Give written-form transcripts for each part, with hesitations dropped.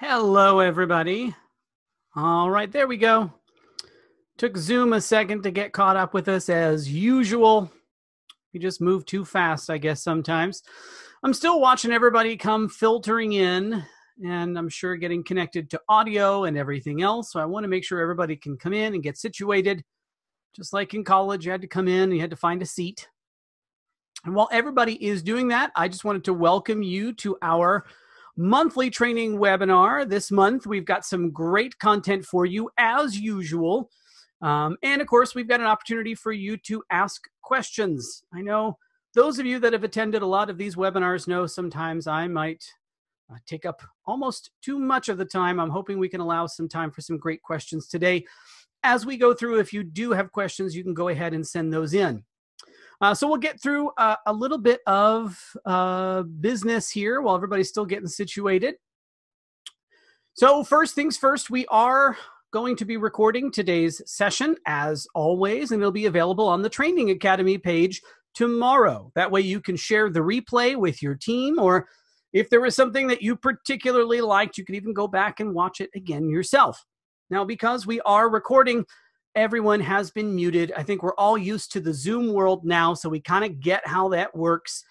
Hello, everybody. All right, there we go. Took Zoom a second to get caught up with us as usual. We just move too fast, I guess, sometimes. I'm still watching everybody come filtering in, and I'm sure getting connected to audio and everything else. So I want to make sure everybody can come in and get situated. Just like in college, you had to come in and you had to find a seat. And while everybody is doing that, I just wanted to welcome you to our monthly training webinar. This month, we've got some great content for you as usual. And of course, we've got an opportunity for you to ask questions. I know those of you that have attended a lot of these webinars know sometimes I might take up almost too much of the time. I'm hoping we can allow some time for some great questions today. As we go through, if you do have questions, you can go ahead and send those in. So we'll get through a little bit of business here while everybody's still getting situated. So first things first, we are going to be recording today's session as always, and it'll be available on the Training Academy page tomorrow. That way you can share the replay with your team, or if there was something that you particularly liked, you can even go back and watch it again yourself. Now, because we are recording, everyone has been muted. I think we're all used to the Zoom world now, so we kind of get how that works.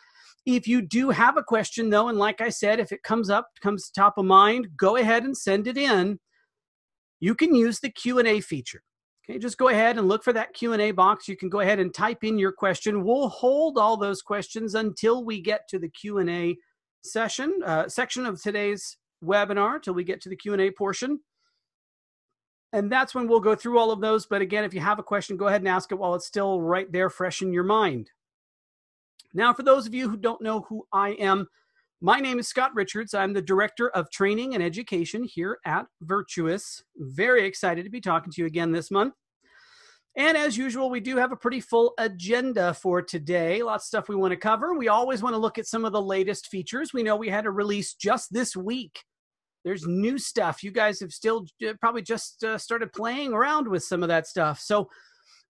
If you do have a question, though, and like I said, if it comes top of mind, go ahead and send it in. You can use the Q&A feature. Okay, just go ahead and look for that Q&A box. You can go ahead and type in your question. We'll hold all those questions until we get to the Q&A section of today's webinar, till we get to the Q&A portion. And that's when we'll go through all of those. But again, if you have a question, go ahead and ask it while it's still right there fresh in your mind. Now, for those of you who don't know who I am, my name is Scott Richards. I'm the Director of Training and Education here at Virtuous. Very excited to be talking to you again this month. And as usual, we do have a pretty full agenda for today. Lots of stuff we want to cover. We always want to look at some of the latest features. We know we had a release just this week. There's new stuff. You guys have still probably just started playing around with some of that stuff. So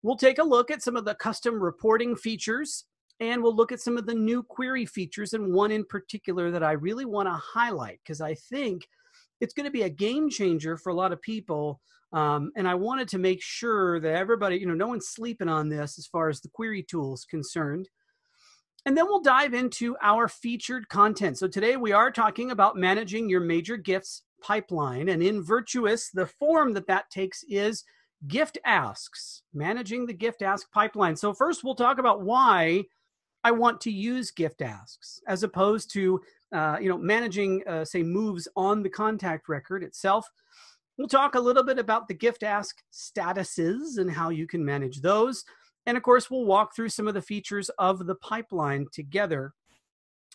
we'll take a look at some of the custom reporting features, and we'll look at some of the new query features, and one in particular that I really want to highlight because I think it's going to be a game changer for a lot of people. And I wanted to make sure that everybody, no one's sleeping on this as far as the query tool is concerned. And then we'll dive into our featured content. So today we are talking about managing your major gifts pipeline. And in Virtuous, the form that takes is gift asks, managing the gift ask pipeline. So first we'll talk about why I want to use gift asks as opposed to, managing, say, moves on the contact record itself. We'll talk a little bit about the gift ask statuses and how you can manage those. And of course, we'll walk through some of the features of the pipeline together.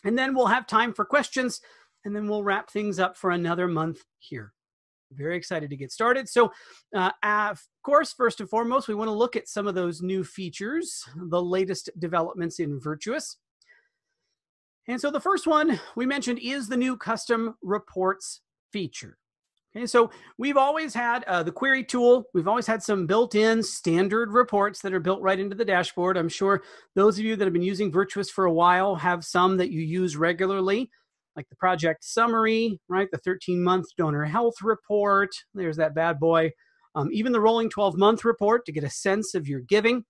And then we'll have time for questions, and then we'll wrap things up for another month here. Very excited to get started. So, of course, first and foremost, we want to look at some of those new features, the latest developments in Virtuous. And so the first one we mentioned is the new custom reports feature. Okay, so we've always had the query tool. We've always had some built-in standard reports that are built right into the dashboard. I'm sure those of you that have been using Virtuous for a while have some that you use regularly, like the project summary, right? The 13-month donor health report. There's that bad boy. Even the rolling 12-month report to get a sense of your giving.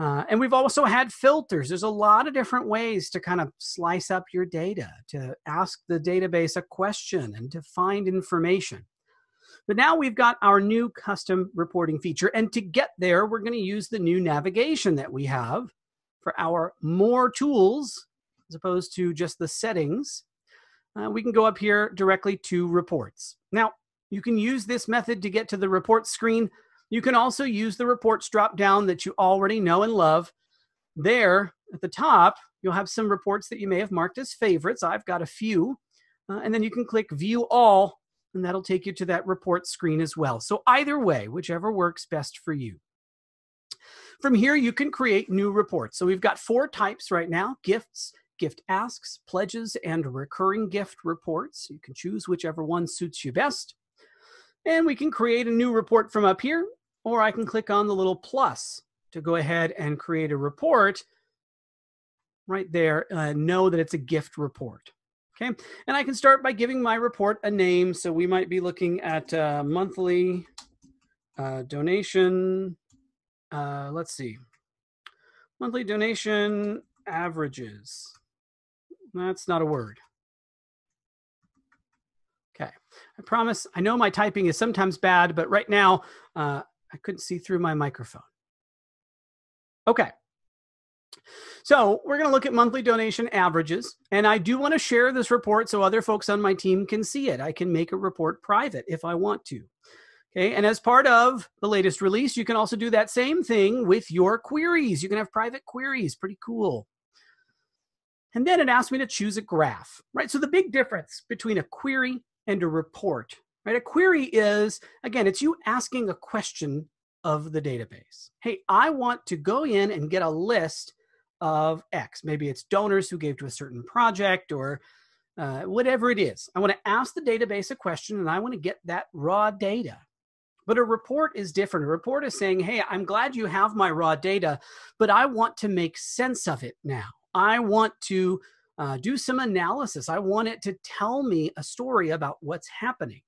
And we've also had filters. There's a lot of different ways to kind of slice up your data, to ask the database a question and to find information. But now we've got our new custom reporting feature. And to get there, we're going to use the new navigation that we have for our more tools, as opposed to just the settings. We can go up here directly to reports. Now, you can use this method to get to the report screen. You can also use the reports drop down that you already know and love. There at the top, you'll have some reports that you may have marked as favorites. I've got a few. And then you can click View All, and that'll take you to that report screen as well. So either way, whichever works best for you. From here, you can create new reports. So we've got 4 types right now: gifts, gift asks, pledges, and recurring gift reports. You can choose whichever one suits you best. And we can create a new report from up here, or I can click on the little plus to go ahead and create a report right there. Know that it's a gift report. Okay, and I can start by giving my report a name. So we might be looking at monthly donation. Let's see, monthly donation averages. That's not a word. Okay, I promise. I know my typing is sometimes bad, but right now I couldn't see through my microphone. Okay. So we're going to look at monthly donation averages, and I do want to share this report so other folks on my team can see it. I can make a report private if I want to. Okay, and as part of the latest release, you can also do that same thing with your queries. You can have private queries, pretty cool. And then it asked me to choose a graph, right? So the big difference between a query and a report, right? A query is, again, it's you asking a question of the database. Hey, I want to go in and get a list of X. Maybe it's donors who gave to a certain project or whatever it is. I want to ask the database a question and I want to get that raw data. But a report is different. A report is saying, hey, I'm glad you have my raw data, but I want to make sense of it now. I want to do some analysis. I want it to tell me a story about what's happening.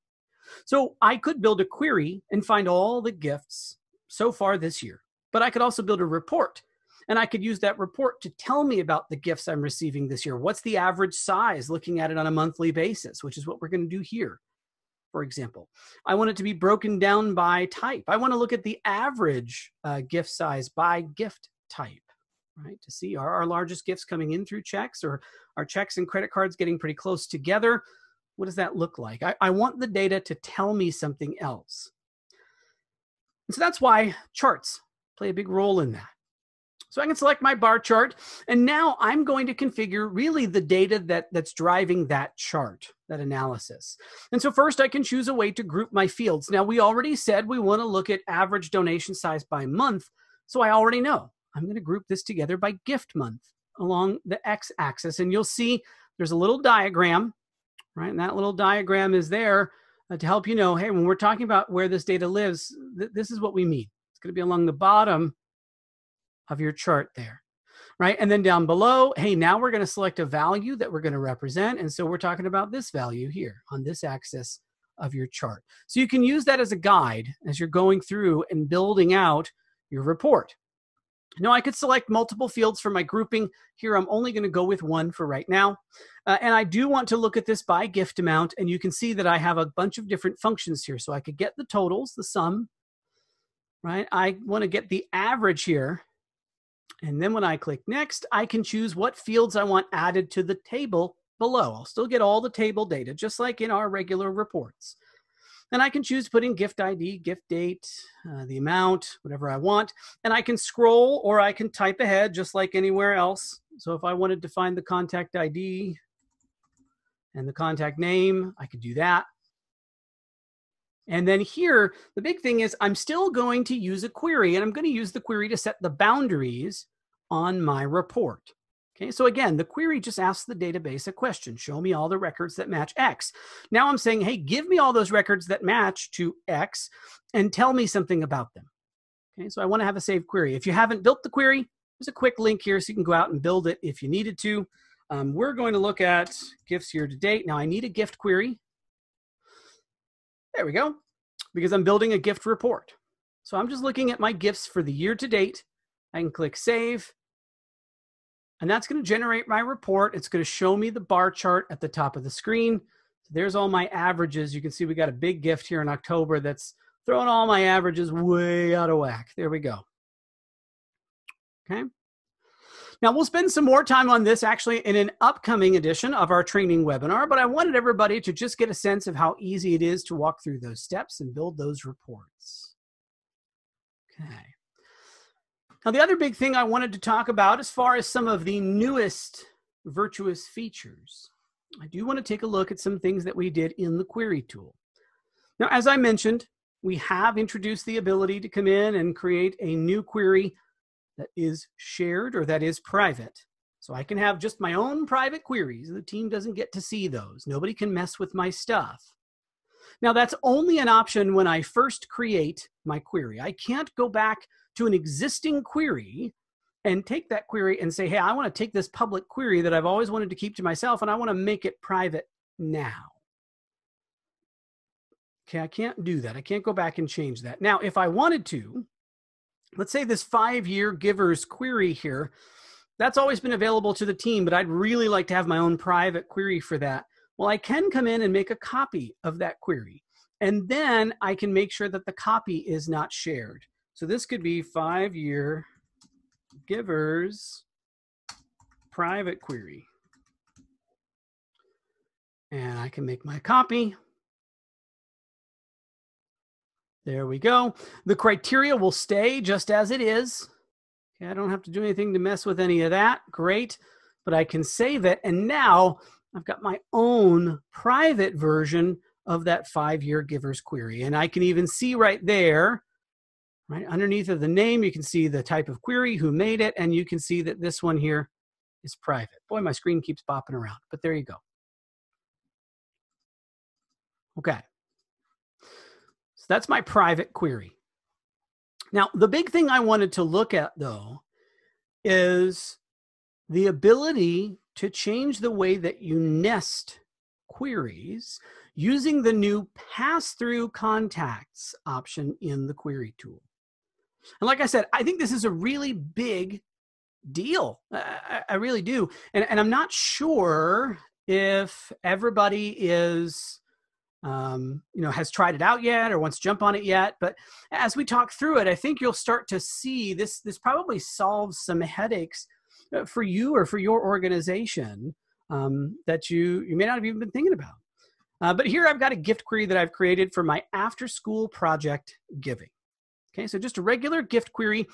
So I could build a query and find all the gifts so far this year, but I could also build a report. And I could use that report to tell me about the gifts I'm receiving this year. What's the average size, looking at it on a monthly basis, which is what we're going to do here. For example, I want it to be broken down by type. I want to look at the average gift size by gift type, right? To see, are our largest gifts coming in through checks, or are checks and credit cards getting pretty close together? What does that look like? I want the data to tell me something else. And so that's why charts play a big role in that. So I can select my bar chart, and now I'm going to configure really the data that's driving that chart, that analysis. And so first I can choose a way to group my fields. Now we already said we want to look at average donation size by month, so I already know. I'm going to group this together by gift month along the x-axis, and you'll see there's a little diagram, right? And that little diagram is there to help you know, hey, when we're talking about where this data lives, this is what we mean. It's going to be along the bottom of your chart there, right? And then down below, hey, now we're going to select a value that we're going to represent. And so we're talking about this value here on this axis of your chart. So you can use that as a guide as you're going through and building out your report. Now I could select multiple fields for my grouping. Here I'm only going to go with one for right now. And I do want to look at this by gift amount, and you can see that I have a bunch of different functions here. So I could get the totals, the sum, right? I want to get the average here. And then when I click next, I can choose what fields I want added to the table below. I'll still get all the table data, just like in our regular reports. And I can choose putting gift ID, gift date, the amount, whatever I want. And I can scroll or I can type ahead just like anywhere else. So if I wanted to find the contact ID and the contact name, I could do that. And then here, the big thing is I'm still going to use a query, and I'm going to use the query to set the boundaries on my report. Okay, so again, the query just asks the database a question. Show me all the records that match X. Now I'm saying, hey, give me all those records that match to X and tell me something about them. Okay, so I want to have a saved query. If you haven't built the query, there's a quick link here so you can go out and build it if you needed to. We're going to look at gifts year to date. Now I need a gift query. There we go, because I'm building a gift report. So I'm just looking at my gifts for the year to date. I can click save, and that's going to generate my report. It's going to show me the bar chart at the top of the screen. So there's all my averages. You can see we got a big gift here in October that's throwing all my averages way out of whack. There we go. Okay. Now we'll spend some more time on this actually in an upcoming edition of our training webinar, but I wanted everybody to just get a sense of how easy it is to walk through those steps and build those reports. Okay. Now the other big thing I wanted to talk about as far as some of the newest Virtuous features, I do want to take a look at some things that we did in the query tool. Now, as I mentioned, we have introduced the ability to come in and create a new query that is shared or that is private. So I can have just my own private queries. The team doesn't get to see those. Nobody can mess with my stuff. Now that's only an option when I first create my query. I can't go back to an existing query and take that query and say, hey, I want to take this public query that I've always wanted to keep to myself and I want to make it private now. Okay, I can't do that. I can't go back and change that. Now, if I wanted to, let's say this 5-year givers query here, that's always been available to the team, but I'd really like to have my own private query for that. Well, I can come in and make a copy of that query, and then I can make sure that the copy is not shared. So this could be 5-year givers private query. And I can make my copy. There we go. The criteria will stay just as it is. Okay, I don't have to do anything to mess with any of that. Great. But I can save it. And now I've got my own private version of that 5-year givers query. And I can even see right there, right underneath of the name, you can see the type of query, who made it, and you can see that this one here is private. Boy, my screen keeps bopping around, but there you go. Okay. So that's my private query. Now, the big thing I wanted to look at, though, is the ability to change the way that you nest queries using the new pass-through contacts option in the query tool. And like I said, I think this is a really big deal. I really do. And I'm not sure if everybody is has tried it out yet or wants to jump on it yet. But as we talk through it, I think you'll start to see this probably solves some headaches for you or for your organization that you may not have even been thinking about. But here I've got a gift query that I've created for my after-school project giving. Okay, so just a regular gift query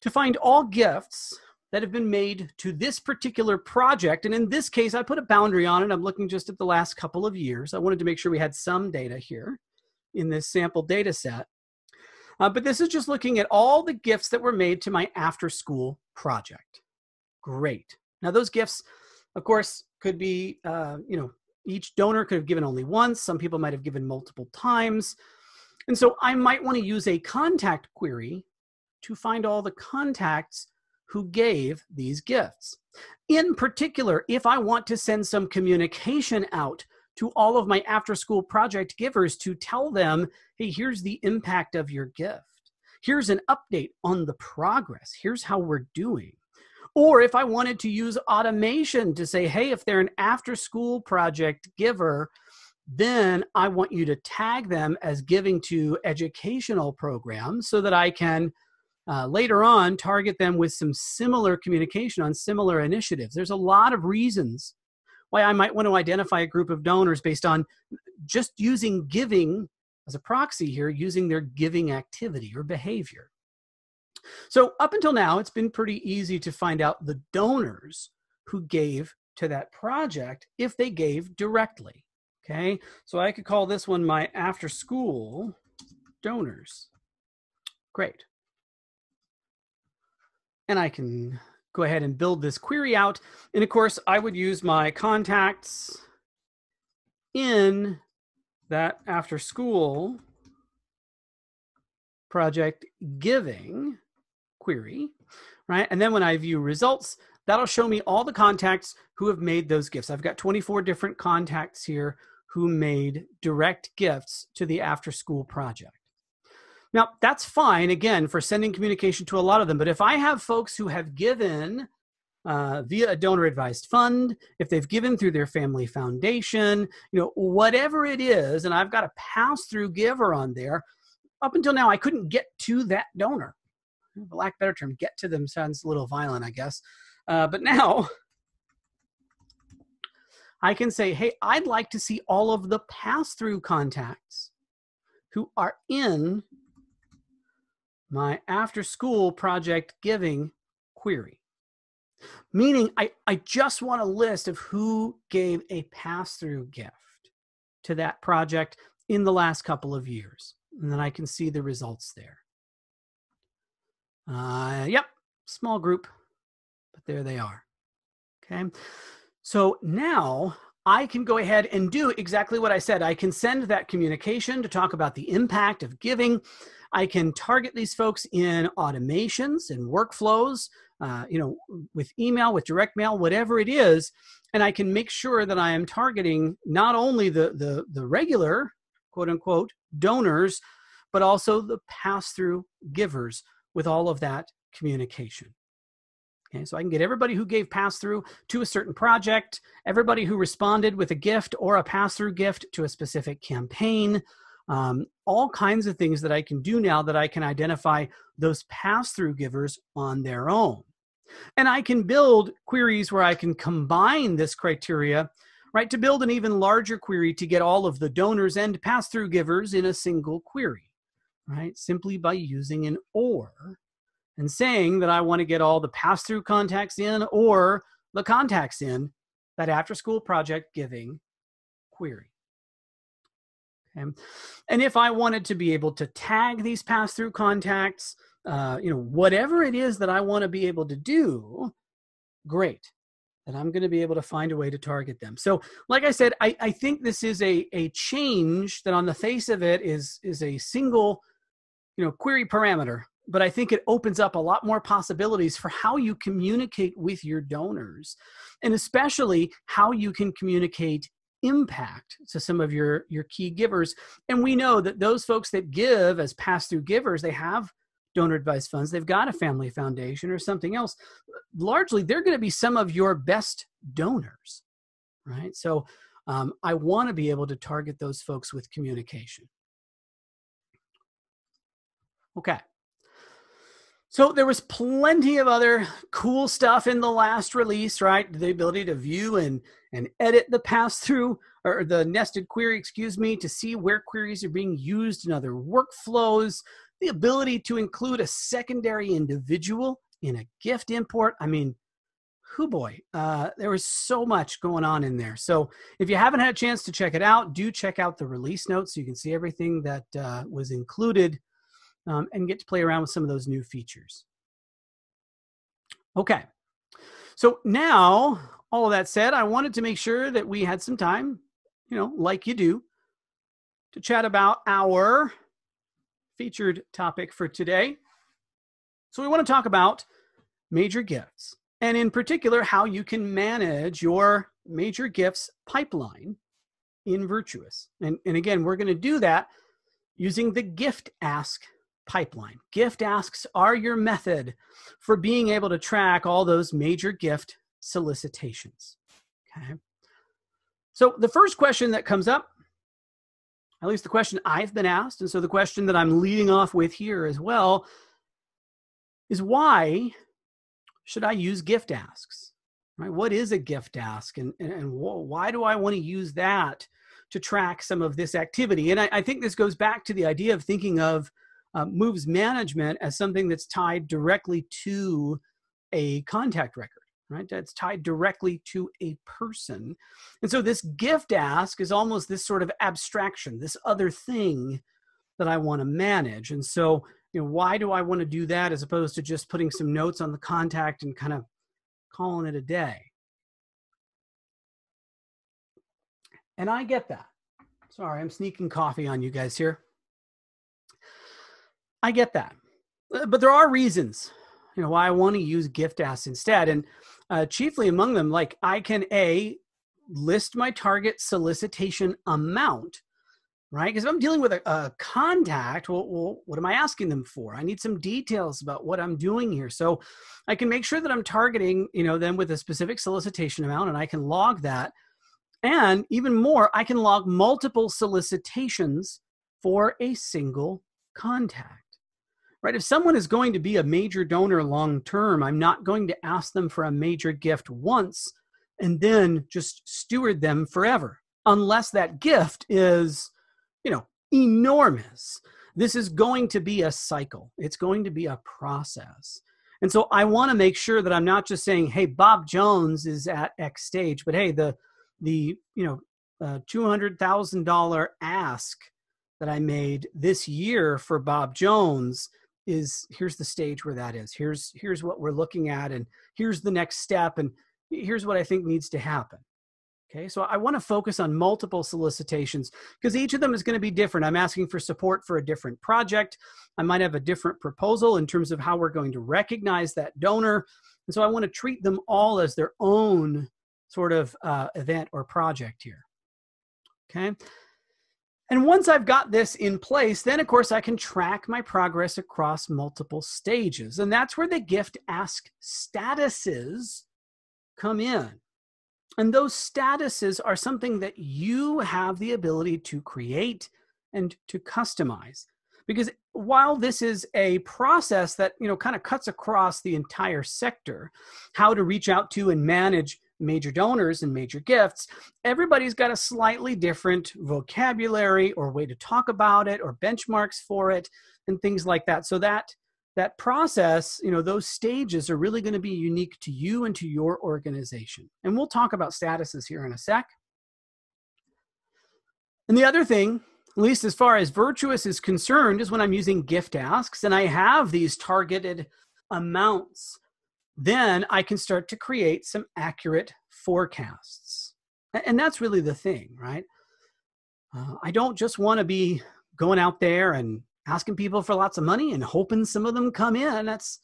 to find all gifts that have been made to this particular project. And in this case, I put a boundary on it. I'm looking just at the last couple of years. I wanted to make sure we had some data here in this sample data set. But this is just looking at all the gifts that were made to my after-school project. Great. Now those gifts, of course, could be, each donor could have given only once. Some people might have given multiple times. And so I might want to use a contact query to find all the contacts who gave these gifts. In particular, if I want to send some communication out to all of my after-school project givers to tell them, hey, here's the impact of your gift. Here's an update on the progress. Here's how we're doing. Or if I wanted to use automation to say, hey, if they're an after-school project giver, then I want you to tag them as giving to educational programs so that I can later on target them with some similar communication on similar initiatives. There's a lot of reasons why I might want to identify a group of donors based on just using giving as a proxy here, using their giving activity or behavior. So up until now, it's been pretty easy to find out the donors who gave to that project if they gave directly. Okay, so I could call this one my after school donors. Great. And I can go ahead and build this query out. And of course, I would use my contacts in that after school project giving query, right? And then when I view results, that'll show me all the contacts who have made those gifts. I've got 24 different contacts here who made direct gifts to the after school project. Now, that's fine, again, for sending communication to a lot of them. But if I have folks who have given via a donor-advised fund, if they've given through their family foundation, whatever it is, and I've got a pass-through giver on there, up until now, I couldn't get to that donor. For lack of a better term, get to them sounds a little violent, I guess. But now, I can say, hey, I'd like to see all of the pass-through contacts who are in my after-school project giving query. Meaning, I just want a list of who gave a pass-through gift to that project in the last couple of years. And then I can see the results there. Yep, small group, but there they are. Okay, so now I can go ahead and do exactly what I said. I can send that communication to talk about the impact of giving. I can target these folks in automations and workflows with email, with direct mail, whatever it is. And I can make sure that I am targeting not only the regular, quote unquote, donors, but also the pass-through givers with all of that communication. Okay, so I can get everybody who gave pass-through to a certain project, everybody who responded with a gift or a pass-through gift to a specific campaign, all kinds of things that I can do now that I can identify those pass-through givers on their own. And I can build queries where I can combine this criteria, right, to build an even larger query to get all of the donors and pass-through givers in a single query, right, simply by using an OR and saying that I want to get all the pass-through contacts in or the contacts in that after-school project giving query. Okay. And if I wanted to be able to tag these pass-through contacts, whatever it is that I want to be able to do, great. And I'm going to be able to find a way to target them. So like I said, I think this is a change that on the face of it is a single, query parameter. But I think it opens up a lot more possibilities for how you communicate with your donors, and especially how you can communicate impact to some of your key givers. And we know that those folks that give as pass-through givers, they have donor advised funds, they've got a family foundation or something else. Largely, they're going to be some of your best donors, right? So I want to be able to target those folks with communication. Okay. So there was plenty of other cool stuff in the last release, right? The ability to view and edit the pass-through or the nested query, to see where queries are being used in other workflows, the ability to include a secondary individual in a gift import. I mean, hoo boy, there was so much going on in there. So if you haven't had a chance to check it out, do check out the release notes so you can see everything that was included. And get to play around with some of those new features. Okay, so now, all of that said, I wanted to make sure that we had some time, like you do, to chat about our featured topic for today. So we want to talk about major gifts, and in particular, how you can manage your major gifts pipeline in Virtuous. And again, we're going to do that using the gift ask pipeline. Gift asks are your method for being able to track all those major gift solicitations. Okay. So the first question that comes up, at least the question I've been asked, and so the question that I'm leading off with here as well, is why should I use gift asks? Right? What is a gift ask, and why do I want to use that to track some of this activity? And I think this goes back to the idea of thinking of moves management as something that's tied directly to a contact record, right? That's tied directly to a person. And so this gift ask is almost this sort of abstraction, this other thing that I want to manage. And so, why do I want to do that as opposed to just putting some notes on the contact and kind of calling it a day? And I get that. Sorry, I'm sneaking coffee on you guys here. I get that. But there are reasons, why I want to use gift asks instead. And chiefly among them, like I can list my target solicitation amount, right? Because if I'm dealing with a contact, well, what am I asking them for? I need some details about what I'm doing here. So I can make sure that I'm targeting, them with a specific solicitation amount, and I can log that. And even more, I can log multiple solicitations for a single contact. Right? If someone is going to be a major donor long-term, I'm not going to ask them for a major gift once and then just steward them forever, unless that gift is, enormous. This is going to be a cycle. It's going to be a process. And so I want to make sure that I'm not just saying, hey, Bob Jones is at X stage, but hey, the $200,000 ask that I made this year for Bob Jones here's the stage where that is. Here's what we're looking at, and here's the next step, and here's what I think needs to happen. Okay, so I want to focus on multiple solicitations because each of them is going to be different. I'm asking for support for a different project. I might have a different proposal in terms of how we're going to recognize that donor. And so I want to treat them all as their own sort of event or project here. Okay. And once I've got this in place, then of course I can track my progress across multiple stages. And that's where the gift ask statuses come in. And those statuses are something that you have the ability to create and to customize. Because while this is a process that, kind of cuts across the entire sector, how to reach out to and manage major donors and major gifts, everybody's got a slightly different vocabulary or way to talk about it or benchmarks for it and things like that. So that process, those stages are really going to be unique to you and to your organization. And we'll talk about statuses here in a sec. And the other thing, at least as far as Virtuous is concerned, is when I'm using gift asks and I have these targeted amounts, then I can start to create some accurate forecasts. And that's really the thing, right? I don't just want to be going out there and asking people for lots of money and hoping some of them come in. That's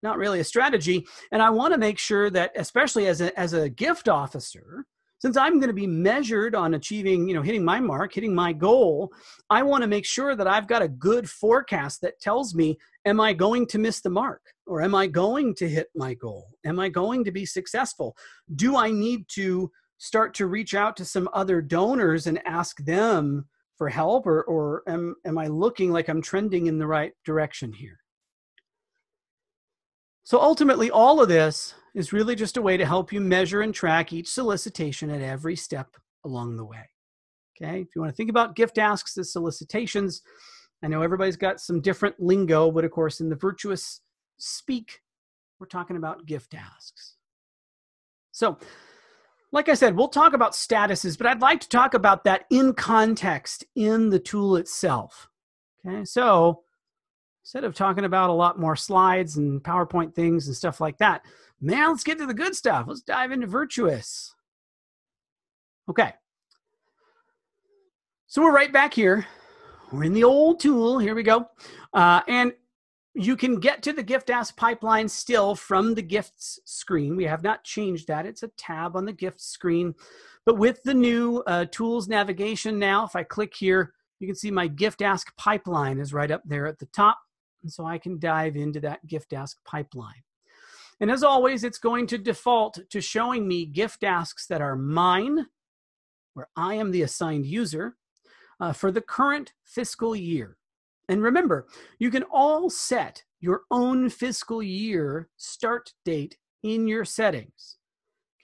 not really a strategy. And I want to make sure that, especially as a gift officer, since I'm going to be measured on achieving, hitting my mark, hitting my goal, I want to make sure that I've got a good forecast that tells me, am I going to miss the mark? Or am I going to hit my goal? Am I going to be successful? Do I need to start to reach out to some other donors and ask them for help? Or am I looking like I'm trending in the right direction here? So ultimately, all of this is really just a way to help you measure and track each solicitation at every step along the way. Okay, if you want to think about gift asks as solicitations, I know everybody's got some different lingo, but of course in the Virtuous speak, we're talking about gift asks. So, like I said, we'll talk about statuses, but I'd like to talk about that in context in the tool itself. Okay, so instead of talking about a lot more slides and PowerPoint things and stuff like that, man, let's get to the good stuff. Let's dive into Virtuous. Okay. So we're right back here. We're in the old tool. Here we go. And you can get to the gift ask pipeline still from the gifts screen. We have not changed that. It's a tab on the gifts screen. But with the new tools navigation now, if I click here, you can see my gift ask pipeline is right up there at the top. And so I can dive into that gift ask pipeline. And as always, it's going to default to showing me gift asks that are mine, where I am the assigned user, for the current fiscal year. And remember, you can all set your own fiscal year start date in your settings.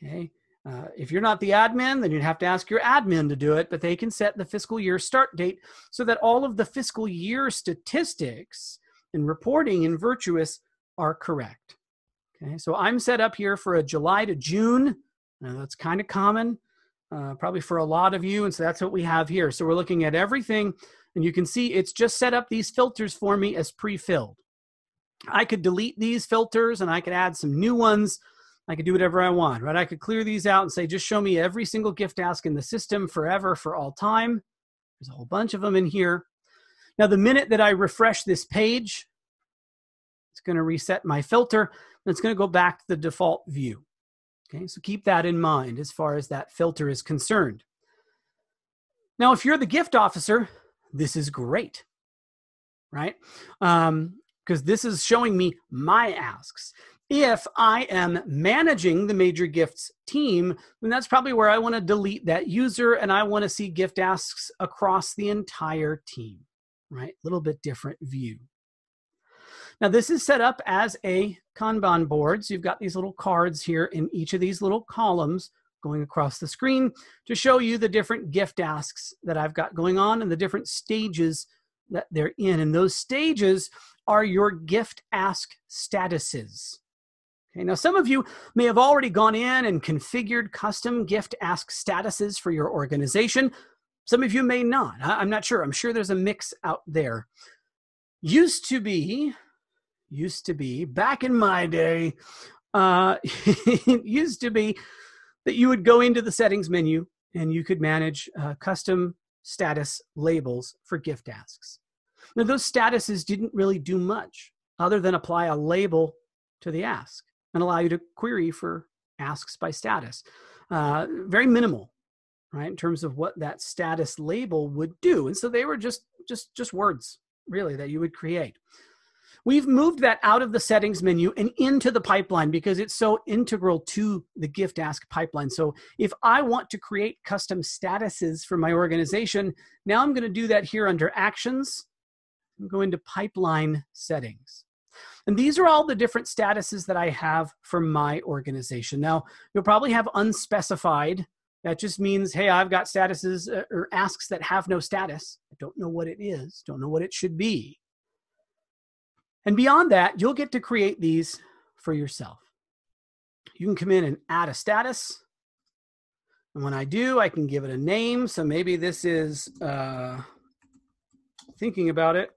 Okay. If you're not the admin, then you'd have to ask your admin to do it, but they can set the fiscal year start date so that all of the fiscal year statistics and reporting in Virtuous are correct. Okay, so I'm set up here for a July to June. Now that's kind of common, probably for a lot of you, and so that's what we have here. So we're looking at everything, and you can see it's just set up these filters for me as pre-filled. I could delete these filters, and I could add some new ones. I could do whatever I want, right? I could clear these out and say, just show me every single gift ask in the system forever, for all time. There's a whole bunch of them in here. Now, the minute that I refresh this page, it's going to reset my filter, and it's going to go back to the default view. Okay, so keep that in mind as far as that filter is concerned. Now, if you're the gift officer, this is great, right? Because this is showing me my asks. If I am managing the major gifts team, then that's probably where I want to delete that user, and I want to see gift asks across the entire team, right? A little bit different view. Now, this is set up as a Kanban board. So you've got these little cards here in each of these little columns going across the screen to show you the different gift asks that I've got going on and the different stages that they're in. And those stages are your gift ask statuses. Okay, now some of you may have already gone in and configured custom gift ask statuses for your organization. Some of you may not. I'm not sure. I'm sure there's a mix out there. Used to be, back in my day, it used to be that you would go into the settings menu and you could manage custom status labels for gift asks. Now, those statuses didn't really do much other than apply a label to the ask and allow you to query for asks by status. Very minimal, right, in terms of what that status label would do. And so they were just words, really, that you would create. We've moved that out of the settings menu and into the pipeline because it's so integral to the gift ask pipeline. So if I want to create custom statuses for my organization, now I'm going to do that here under actions and go into pipeline settings. And these are all the different statuses that I have for my organization. Now, you'll probably have unspecified. That just means, hey, I've got statuses or asks that have no status. I don't know what it is, don't know what it should be. And beyond that, you'll get to create these for yourself. You can come in and add a status. And when I do, I can give it a name. So maybe this is thinking about it.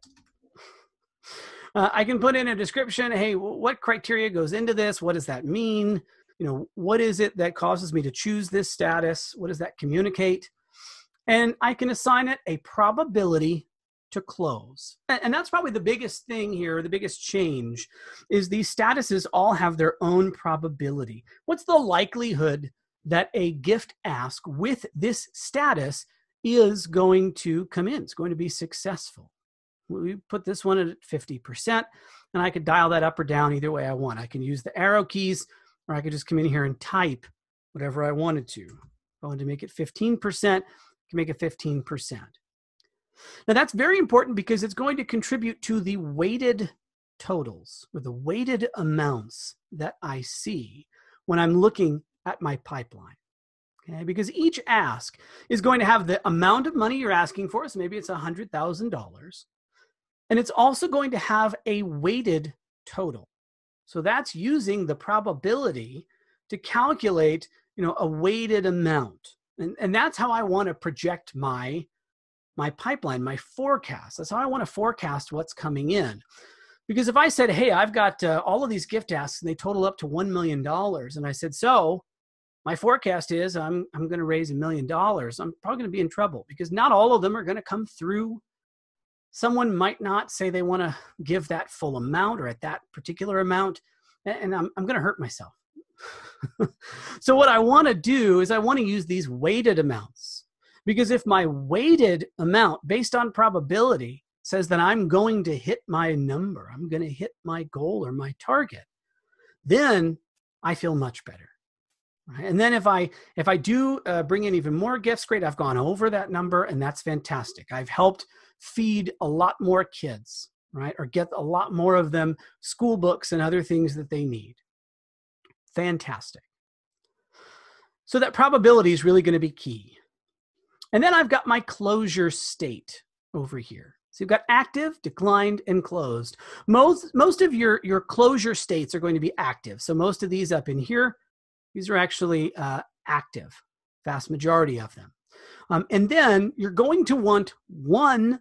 I can put in a description. Hey, what criteria goes into this? What does that mean? You know, what is it that causes me to choose this status? What does that communicate? And I can assign it a probability to close. And that's probably the biggest thing here, the biggest change, is these statuses all have their own probability. What's the likelihood that a gift ask with this status is going to come in? It's going to be successful. We put this one at 50%, and I could dial that up or down either way I want. I can use the arrow keys, or I could just come in here and type whatever I wanted to. If I wanted to make it 15%, I can make it 15%. Now that's very important because it's going to contribute to the weighted totals or the weighted amounts that I see when I'm looking at my pipeline. Okay, because each ask is going to have the amount of money you're asking for, so maybe it's $100,000, and it's also going to have a weighted total. So that's using the probability to calculate, a weighted amount, and that's how I want to project my pipeline, my forecast. That's how I want to forecast what's coming in. Because if I said, hey, I've got all of these gift asks and they total up to $1 million, and I said, so my forecast is I'm going to raise $1 million, I'm probably going to be in trouble because not all of them are going to come through. Someone might not say they want to give that full amount or at that particular amount, and I'm going to hurt myself. So what I want to do is I want to use these weighted amounts. Because if my weighted amount based on probability says that I'm going to hit my number, I'm going to hit my goal or my target, then I feel much better. Right? And then if I do bring in even more gifts, great, I've gone over that number and that's fantastic. I've helped feed a lot more kids, right? Or get a lot more of them school books and other things that they need. Fantastic. So that probability is really going to be key. And then I've got my closure state over here. So you've got active, declined, and closed. Most of your closure states are going to be active. So most of these up in here, these are actually active, vast majority of them. And then you're going to want one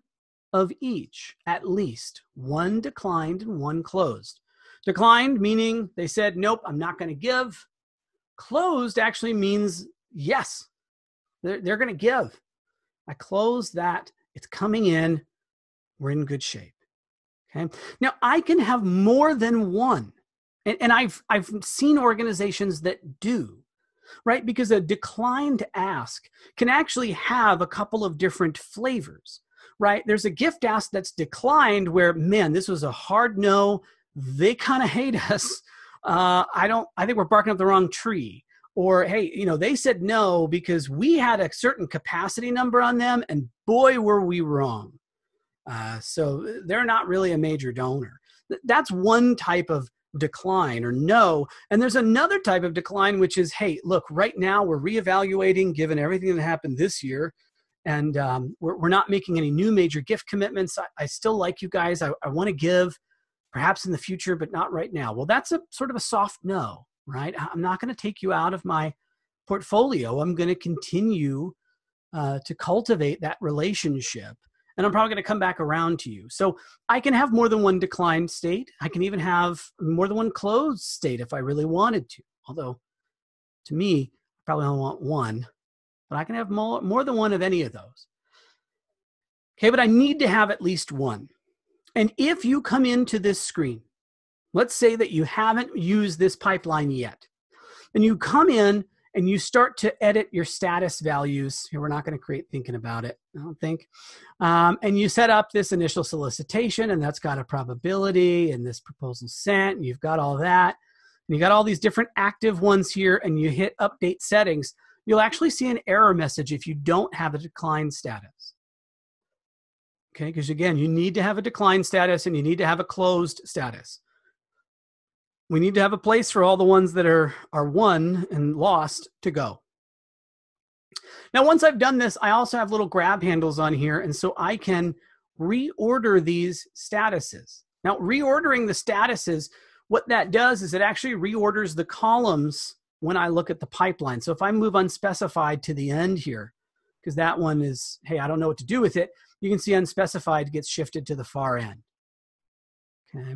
of each, at least. One declined and one closed. Declined meaning they said, nope, I'm not going to give. Closed actually means yes, they're going to give. I close that. It's coming in. We're in good shape. Okay. Now I can have more than one, and I've seen organizations that do, right? Because a declined ask can actually have a couple of different flavors, right? There's a gift ask that's declined where, man, this was a hard no. They kind of hate us. I think we're barking up the wrong tree. Or, hey, they said no because we had a certain capacity number on them, and boy, were we wrong. So they're not really a major donor. That's one type of decline or no. And there's another type of decline, which is, hey, look, right now we're reevaluating given everything that happened this year, and we're not making any new major gift commitments. I still like you guys. I want to give, perhaps in the future, but not right now. Well, that's a sort of a soft no. Right? I'm not going to take you out of my portfolio. I'm going to continue to cultivate that relationship. And I'm probably going to come back around to you. So I can have more than one declined state. I can even have more than one closed state if I really wanted to. Although, to me, Probably only want one, but I can have more than one of any of those. Okay, but I need to have at least one. And if you come into this screen, let's say that you haven't used this pipeline yet, and you come in and you start to edit your status values. Here, we're not going to create thinking about it, I don't think. And you set up this initial solicitation, and that's got a probability, and this proposal sent, and you've got all that. And you got all these different active ones here, and you hit update settings. You'll actually see an error message if you don't have a decline status. Okay, because again, you need to have a decline status and you need to have a closed status. We need to have a place for all the ones that are won and lost to go. Now, once I've done this, I also have little grab handles on here, and so I can reorder these statuses. Now, reordering the statuses, what that does is it actually reorders the columns when I look at the pipeline. So if I move unspecified to the end here, because that one is, hey, I don't know what to do with it, you can see unspecified gets shifted to the far end. Okay.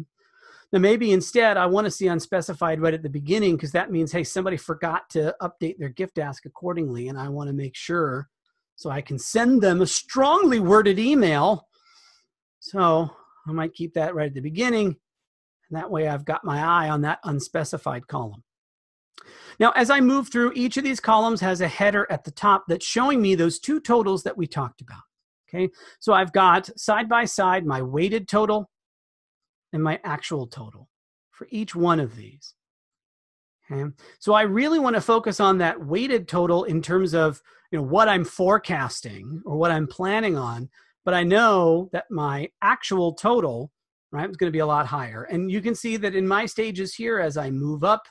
Now, maybe instead, I want to see unspecified right at the beginning, because that means, hey, somebody forgot to update their gift ask accordingly, and I want to make sure so I can send them a strongly worded email. So I might keep that right at the beginning, and that way I've got my eye on that unspecified column. Now, as I move through, each of these columns has a header at the top that's showing me those two totals that we talked about. Okay, so I've got side by side my weighted total and my actual total for each one of these. Okay, so I really want to focus on that weighted total in terms of, you know, what I'm forecasting or what I'm planning on, but I know that my actual total, right, is going to be a lot higher. And you can see that in my stages here, as I move up,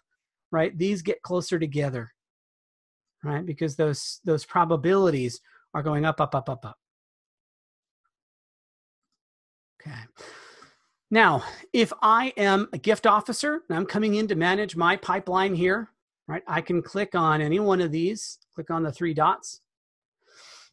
right, these get closer together, right, because those probabilities are going up, up, up, up, up. Okay. Now, if I am a gift officer and I'm coming in to manage my pipeline here, right, I can click on any one of these, click on the three dots,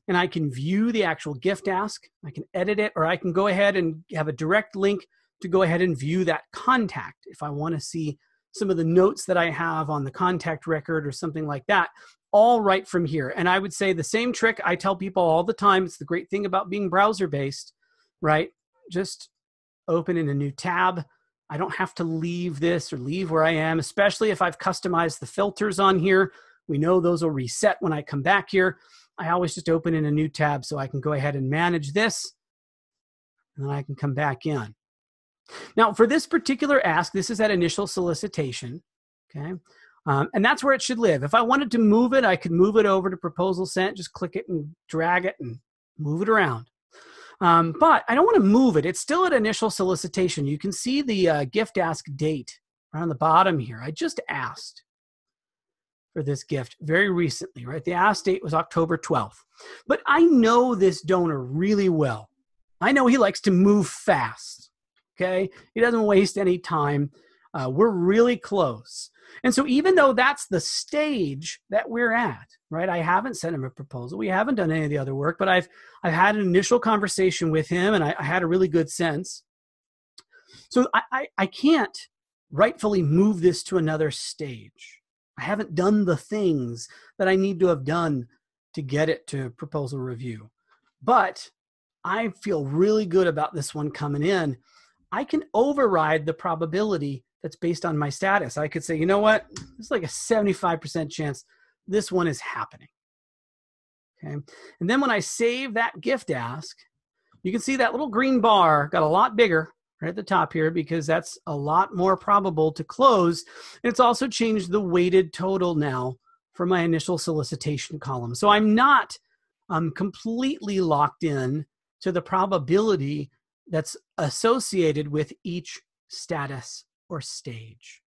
and I can view the actual gift ask. I can edit it, or I can go ahead and have a direct link to go ahead and view that contact if I want to see some of the notes that I have on the contact record or something like that, all right from here. And I would say the same trick I tell people all the time. It's the great thing about being browser-based, right? Just open in a new tab. I don't have to leave this or leave where I am, especially if I've customized the filters on here. We know those will reset when I come back here. I always just open in a new tab so I can go ahead and manage this, and then I can come back in. Now, for this particular ask, this is that initial solicitation, okay? And that's where it should live. If I wanted to move it, I could move it over to proposal sent, just click it and drag it and move it around. But I don't want to move it. It's still at initial solicitation. You can see the gift ask date right on the bottom here. I just asked for this gift very recently, right? The ask date was October 12th. But I know this donor really well. I know he likes to move fast, okay? He doesn't waste any time. We're really close. And so even though that's the stage that we're at, right? I haven't sent him a proposal. We haven't done any of the other work, but I've had an initial conversation with him, and I had a really good sense. So I can't rightfully move this to another stage. I haven't done the things that I need to have done to get it to proposal review. But I feel really good about this one coming in. I can override the probability that's based on my status. I could say, you know what? There's like a 75% chance this one is happening. Okay. And then when I save that gift ask, you can see that little green bar got a lot bigger right at the top here, because that's a lot more probable to close. And it's also changed the weighted total now for my initial solicitation column. So I'm not completely locked in to the probability that's associated with each status or stage.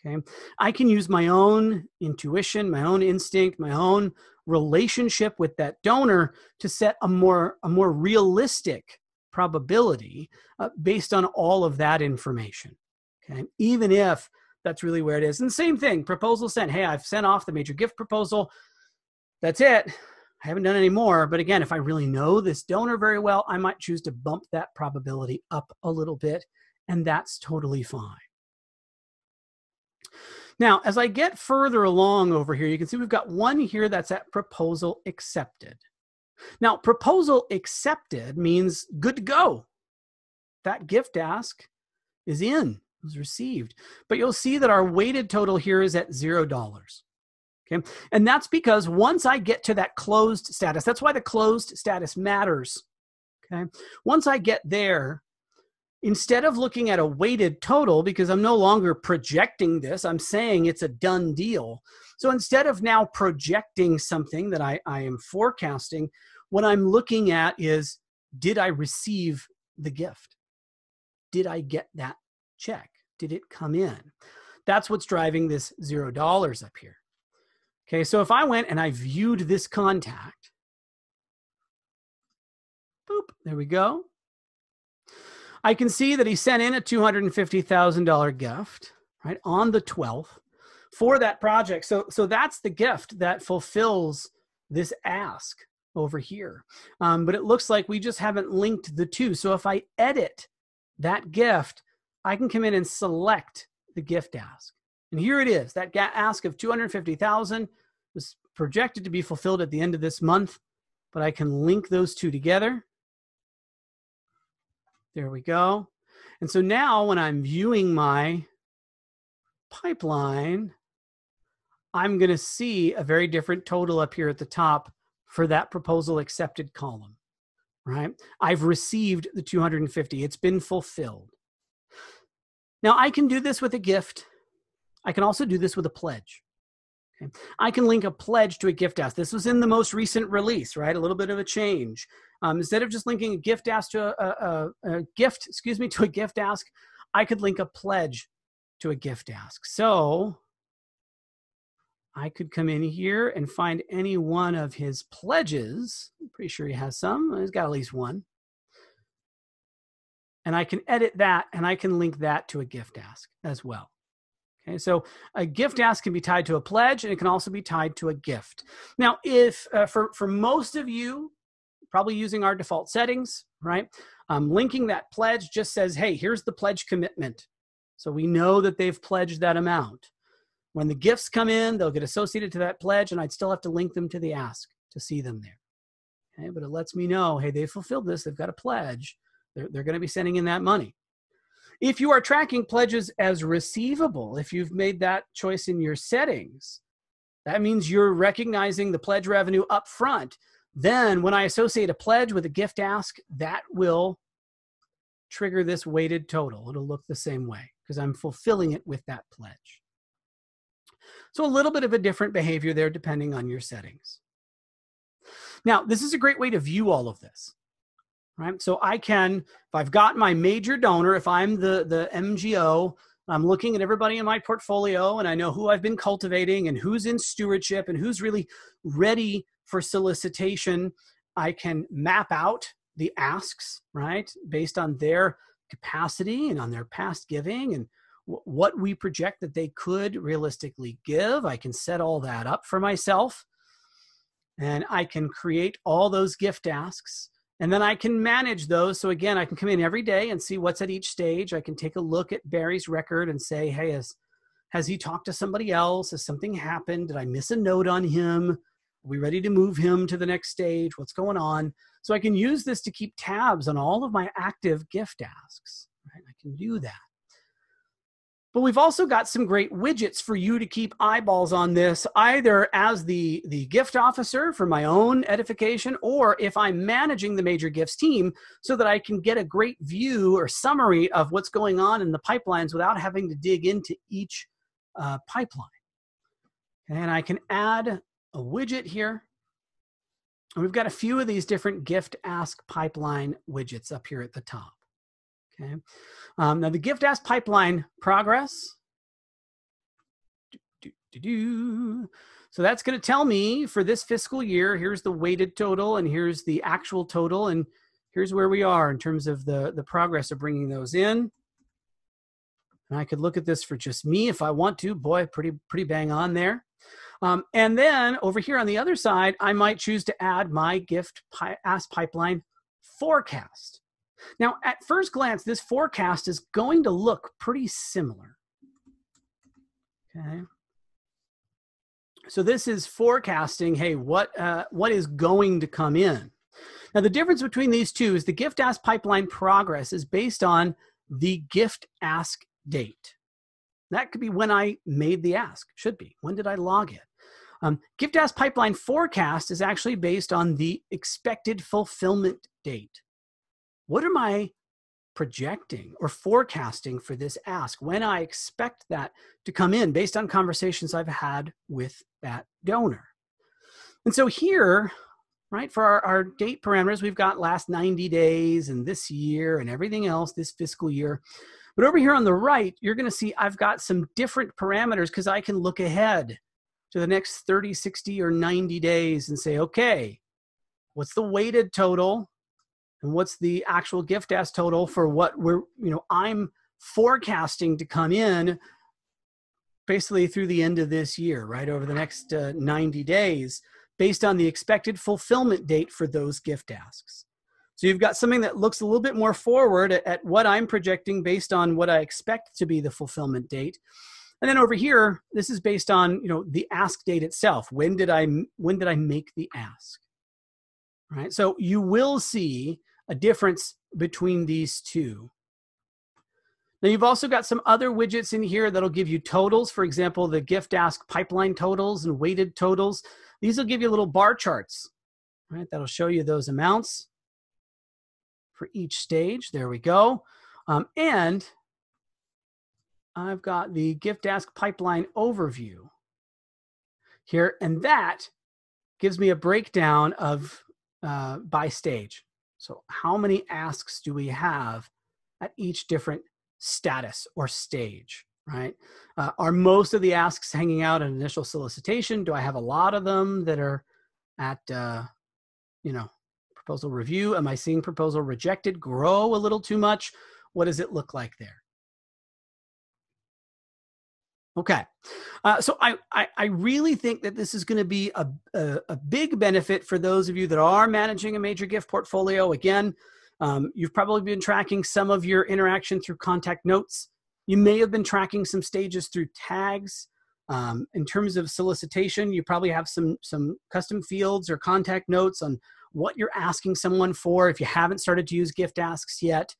Okay, I can use my own intuition, my own instinct, my own relationship with that donor to set a more realistic probability based on all of that information. Okay, even if that's really where it is. And same thing, proposal sent. Hey, I've sent off the major gift proposal. That's it. I haven't done any more. But again, if I really know this donor very well, I might choose to bump that probability up a little bit, and that's totally fine. Now, as I get further along over here, you can see we've got one here that's at proposal accepted. Now, proposal accepted means good to go. That gift ask is in, is received. But you'll see that our weighted total here is at $0. Okay, and that's because once I get to that closed status, that's why the closed status matters. Okay, once I get there, instead of looking at a weighted total, because I'm no longer projecting this, I'm saying it's a done deal. So instead of now projecting something that I am forecasting, what I'm looking at is, did I receive the gift? Did I get that check? Did it come in? That's what's driving this $0 up here. Okay, so if I went and I viewed this contact, boop, there we go. I can see that he sent in a $250,000 gift, right, on the 12th for that project. So that's the gift that fulfills this ask over here. But it looks like we just haven't linked the two. So if I edit that gift, I can come in and select the gift ask. And here it is. That ask of $250,000 was projected to be fulfilled at the end of this month, but I can link those two together. There we go. And so now when I'm viewing my pipeline, I'm going to see a very different total up here at the top for that proposal accepted column, right? I've received the 250. It's been fulfilled. Now I can do this with a gift. I can also do this with a pledge. Okay. I can link a pledge to a gift ask. This was in the most recent release, right? A little bit of a change. Instead of just linking a gift ask to a gift ask, I could link a pledge to a gift ask. So I could come in here and find any one of his pledges. I'm pretty sure he has some. He's got at least one. And I can edit that and I can link that to a gift ask as well. Okay, so a gift ask can be tied to a pledge and it can also be tied to a gift. Now, if for most of you, probably using our default settings, right? Linking that pledge just says, hey, here's the pledge commitment. So we know that they've pledged that amount. When the gifts come in, they'll get associated to that pledge and I'd still have to link them to the ask to see them there. Okay, but it lets me know, hey, they've fulfilled this, they've got a pledge. They're going to be sending in that money. If you are tracking pledges as receivable, if you've made that choice in your settings, that means you're recognizing the pledge revenue up front. Then when I associate a pledge with a gift ask, that will trigger this weighted total. It'll look the same way because I'm fulfilling it with that pledge. So a little bit of a different behavior there depending on your settings. Now, this is a great way to view all of this. Right? So I can, if I've got my major donor, if I'm the MGO, I'm looking at everybody in my portfolio and I know who I've been cultivating and who's in stewardship and who's really ready for solicitation. I can map out the asks, right, based on their capacity and on their past giving and what we project that they could realistically give. I can set all that up for myself and I can create all those gift asks. And then I can manage those. So again, I can come in every day and see what's at each stage. I can take a look at Barry's record and say, hey, has he talked to somebody else? Has something happened? Did I miss a note on him? Are we ready to move him to the next stage? What's going on? So I can use this to keep tabs on all of my active gift asks. Right? I can do that. But we've also got some great widgets for you to keep eyeballs on this, either as the gift officer for my own edification, or if I'm managing the major gifts team so that I can get a great view or summary of what's going on in the pipelines without having to dig into each pipeline. And I can add a widget here. And we've got a few of these different gift ask pipeline widgets up here at the top. Okay. Now the gift ask pipeline progress. So that's going to tell me for this fiscal year, here's the weighted total and here's the actual total. And here's where we are in terms of the progress of bringing those in. And I could look at this for just me if I want to. Boy, pretty bang on there. And then over here on the other side, I might choose to add my gift ask pipeline forecast. Now, at first glance, this forecast is going to look pretty similar. Okay. So this is forecasting, hey, what is going to come in? Now, the difference between these two is the gift ask pipeline progress is based on the gift ask date. That could be when I made the ask, should be. When did I log in? Gift ask pipeline forecast is actually based on the expected fulfillment date. What am I projecting or forecasting for this ask when I expect that to come in based on conversations I've had with that donor? And so here, right, for our date parameters, we've got last 90 days and this year and everything else, this fiscal year. But over here on the right, you're going to see I've got some different parameters because I can look ahead to the next 30, 60, or 90 days and say, okay, what's the weighted total and what's the actual gift ask total for what I'm forecasting to come in basically through the end of this year, right, over the next 90 days, based on the expected fulfillment date for those gift asks. So you've got something that looks a little bit more forward at what I'm projecting based on what I expect to be the fulfillment date. And then over here, this is based on, the ask date itself. When did I make the ask? Right? So you will see a difference between these two. Now you've also got some other widgets in here that'll give you totals. For example, the gift ask pipeline totals and weighted totals. These will give you little bar charts, right? That'll show you those amounts for each stage. There we go. And I've got the gift ask pipeline overview here, and that gives me a breakdown of by stage. So how many asks do we have at each different status or stage, right? Are most of the asks hanging out at initial solicitation? Do I have a lot of them that are at, proposal review? Am I seeing proposal rejected grow a little too much? What does it look like there? Okay, so I really think that this is going to be a big benefit for those of you that are managing a major gift portfolio. Again, you've probably been tracking some of your interaction through contact notes. You may have been tracking some stages through tags. In terms of solicitation, you probably have some custom fields or contact notes on what you're asking someone for if you haven't started to use gift asks yet.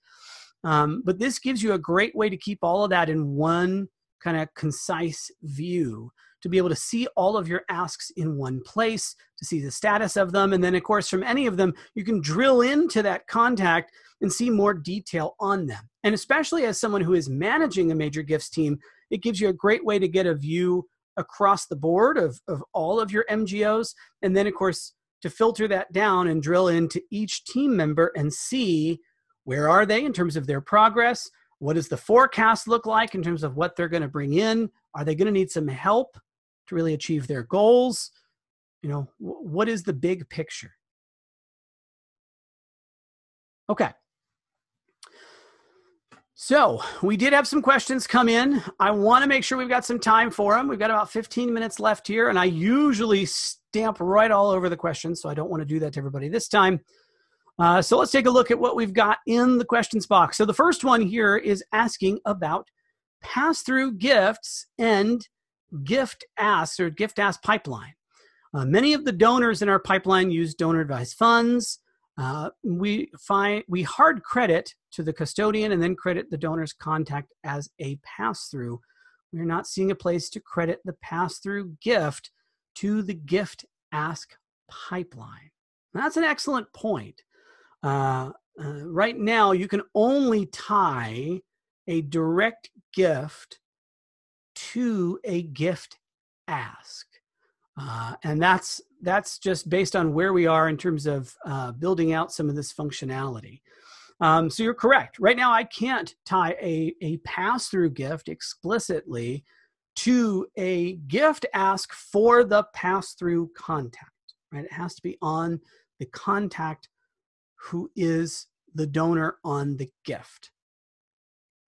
But this gives you a great way to keep all of that in one kind of concise view, to be able to see all of your asks in one place, to see the status of them. And then, of course, from any of them, you can drill into that contact and see more detail on them. And especially as someone who is managing a major gifts team, it gives you a great way to get a view across the board of all of your MGOs. And then, of course, to filter that down and drill into each team member and see where are they in terms of their progress. What does the forecast look like in terms of what they're going to bring in? Are they going to need some help to really achieve their goals? What is the big picture? Okay. So we did have some questions come in. I want to make sure we've got some time for them. We've got about 15 minutes left here, and I usually stamp right all over the questions, so I don't want to do that to everybody this time. So let's take a look at what we've got in the questions box. So the first one here is asking about pass-through gifts and gift asks or gift ask pipeline. Many of the donors in our pipeline use donor advised funds. We hard credit to the custodian and then credit the donor's contact as a pass-through. We're not seeing a place to credit the pass-through gift to the gift ask pipeline. That's an excellent point. Right now, you can only tie a direct gift to a gift ask. And that's just based on where we are in terms of building out some of this functionality. So you're correct. Right now, I can't tie a pass-through gift explicitly to a gift ask for the pass-through contact. Right? It has to be on the contact who is the donor on the gift,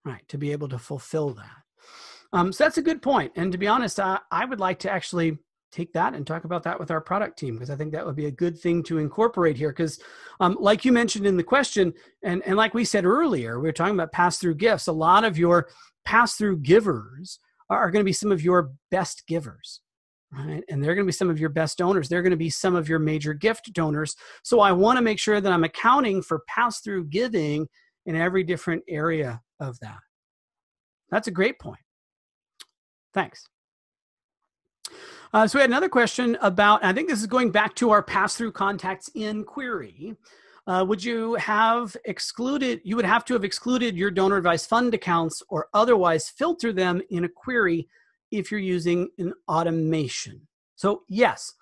right, to be able to fulfill that. So that's a good point. And to be honest, I would like to actually take that and talk about that with our product team, because I think that would be a good thing to incorporate here. Because like you mentioned in the question, and like we said earlier, we were talking about pass-through gifts. A lot of your pass-through givers are going to be some of your best givers, right? And they're going to be some of your best donors. They're going to be some of your major gift donors. So I want to make sure that I'm accounting for pass-through giving in every different area of that. That's a great point. Thanks. So we had another question about, I think this is going back to our pass-through contacts in query. Would you have excluded, you would have to have excluded your donor advised fund accounts or otherwise filter them in a query if you're using an automation. So yes,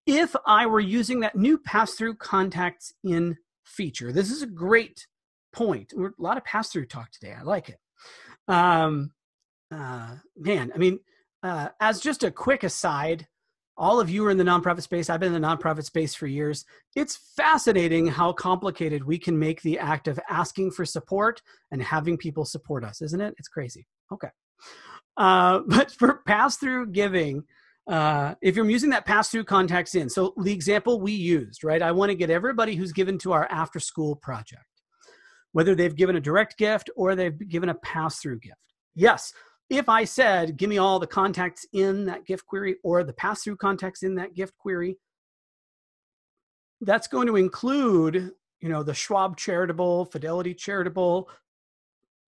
if I were using that new pass-through contacts in feature, this is a great point. A lot of pass-through talk today. I like it. Man, I mean, as just a quick aside, all of you are in the nonprofit space. I've been in the nonprofit space for years. It's fascinating how complicated we can make the act of asking for support and having people support us, isn't it? It's crazy. Okay. But for pass-through giving, if you're using that pass-through contacts in, so the example we used, right? I want to get everybody who's given to our after-school project, whether they've given a direct gift or they've given a pass-through gift. Yes. If I said, give me all the contacts in that gift query or the pass-through contacts in that gift query, that's going to include, you know, the Schwab Charitable, Fidelity Charitable,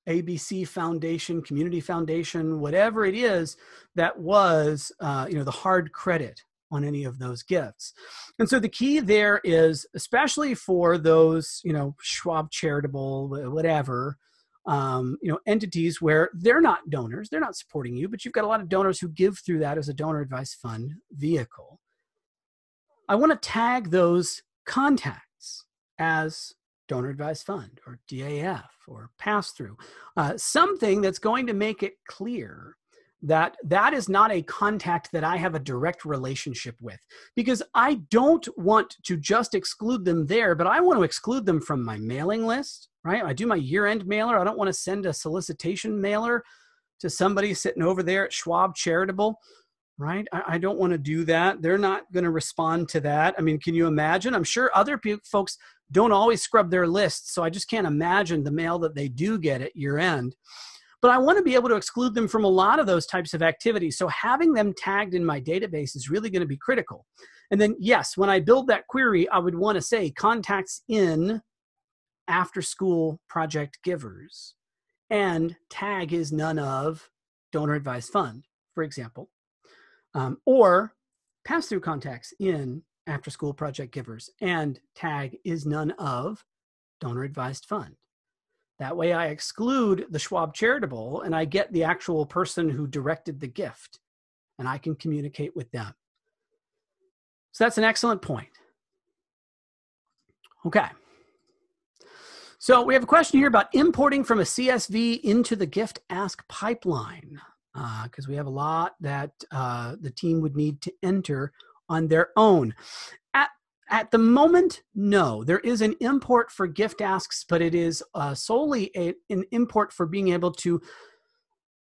ABC Foundation, Community Foundation, whatever it is that was, you know, the hard credit on any of those gifts. And so the key there is, especially for those, you know, Schwab Charitable, whatever, you know, entities where they're not donors, they're not supporting you, but you've got a lot of donors who give through that as a donor advised fund vehicle. I want to tag those contacts as donor advised fund or DAF or pass through, something that's going to make it clear that that is not a contact that I have a direct relationship with, because I don't want to just exclude them there, but I want to exclude them from my mailing list, right? I do my year-end mailer. I don't want to send a solicitation mailer to somebody sitting over there at Schwab Charitable, right? I don't want to do that. They're not going to respond to that. I mean, can you imagine? I'm sure other folks don't always scrub their lists, so I just can't imagine the mail that they do get at year-end. But I want to be able to exclude them from a lot of those types of activities. So having them tagged in my database is really going to be critical. And then, yes, when I build that query, I would want to say contacts in after school project givers and tag is none of donor advised fund, for example, or pass-through contacts in after school project givers and tag is none of donor advised fund. That way I exclude the Schwab Charitable and I get the actual person who directed the gift and I can communicate with them. So that's an excellent point. Okay. So we have a question here about importing from a CSV into the gift ask pipeline, because we have a lot that the team would need to enter on their own. At the moment, no. There is an import for gift asks, but it is solely an import for being able to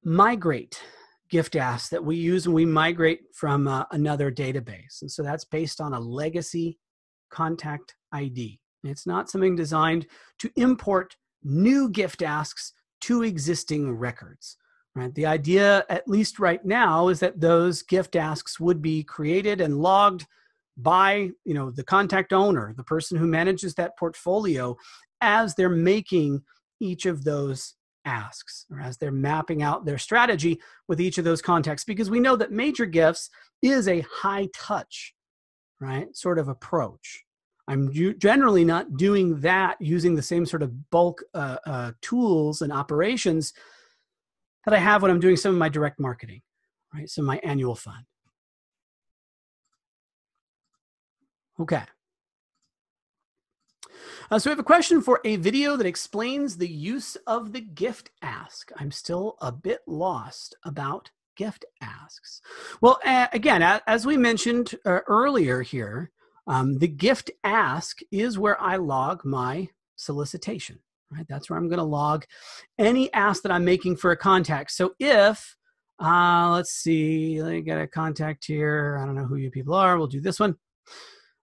migrate gift asks that we use when we migrate from another database. And so that's based on a legacy contact ID. It's not something designed to import new gift asks to existing records. Right? The idea, at least right now, is that those gift asks would be created and logged by, you know, the contact owner, the person who manages that portfolio, as they're making each of those asks, or as they're mapping out their strategy with each of those contacts, because we know that major gifts is a high touch, right, sort of approach. I'm generally not doing that using the same sort of bulk tools and operations that I have when I'm doing some of my direct marketing, right, so my annual fund. Okay. So we have a question for a video that explains the use of the gift ask. I'm still a bit lost about gift asks. Well, again, as we mentioned earlier here, the gift ask is where I log my solicitation, right? That's where I'm going to log any ask that I'm making for a contact. So if, let's see, let me get a contact here. I don't know who you people are. We'll do this one.